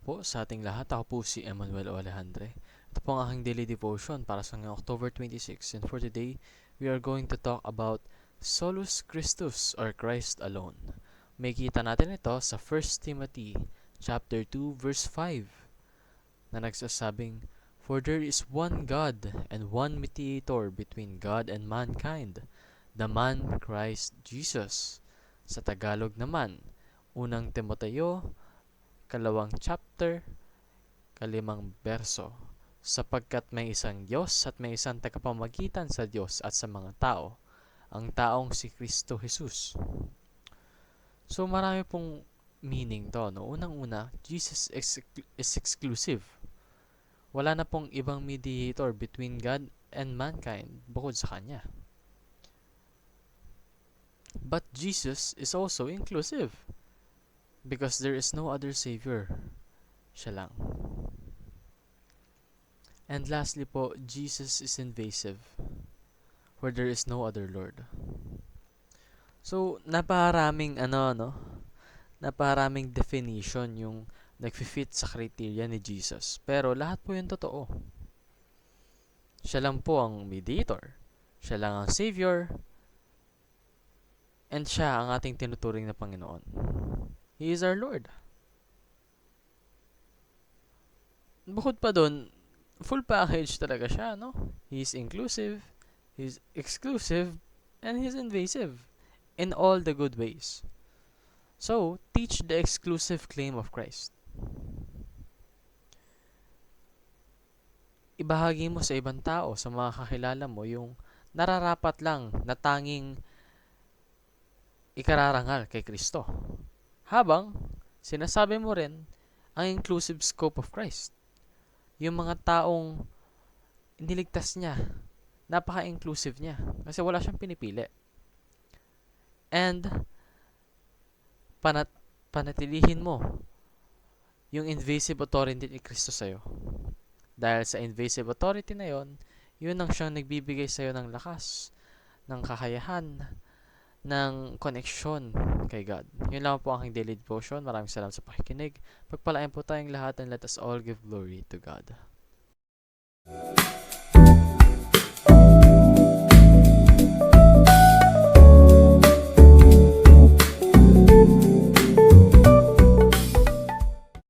po sa ating lahat. Ako po si Emmanuel O. Alejandre. Ito po ang aking daily devotion para sa ngayong October 26. And for today, we are going to talk about Solus Christus or Christ alone. May kita natin ito sa 1 Timothy chapter 2 verse 5 na nagsasabing, "For there is one God and one mediator between God and mankind, the man Christ Jesus." Sa Tagalog naman, unang Timoteo, kalawang chapter, kalimang berso. Sapagkat may isang Diyos at may isang tagapamagitan sa Diyos at sa mga tao, ang taong si Kristo Jesus. So marami pong meaning to, no? Unang-una, Jesus is exclusive. Wala na pong ibang mediator between God and mankind bukod sa Kanya. But Jesus is also inclusive because there is no other Savior. Siya lang. And lastly po, Jesus is invasive, where there is no other Lord. So, naparaming definition yung nagfi-fit sa criteria ni Jesus. Pero lahat po yun totoo. Siya lang po ang mediator. Siya lang ang Savior. And siya ang ating tinuturing na Panginoon. He is our Lord. Bukod pa dun, full package talaga siya, no? He's inclusive, he's exclusive, and he's invasive in all the good ways. So, teach the exclusive claim of Christ. Ibahagi mo sa ibang tao, sa mga kakilala mo, yung nararapat lang na tanging ikararangal kay Kristo. Habang, sinasabi mo rin ang inclusive scope of Christ. Yung mga taong niligtas niya, napaka-inclusive niya kasi wala siyang pinipili. And panatilihin mo yung invasive authority ni Kristo sa'yo. Dahil sa invasive authority na yon, yun ang siyang nagbibigay sa'yo ng lakas, ng kakayahan, ng connection kay God. Yun lang po ang aking daily devotion. Maraming salamat sa pakikinig. Pagpalain po tayong lahat and let us all give glory to God.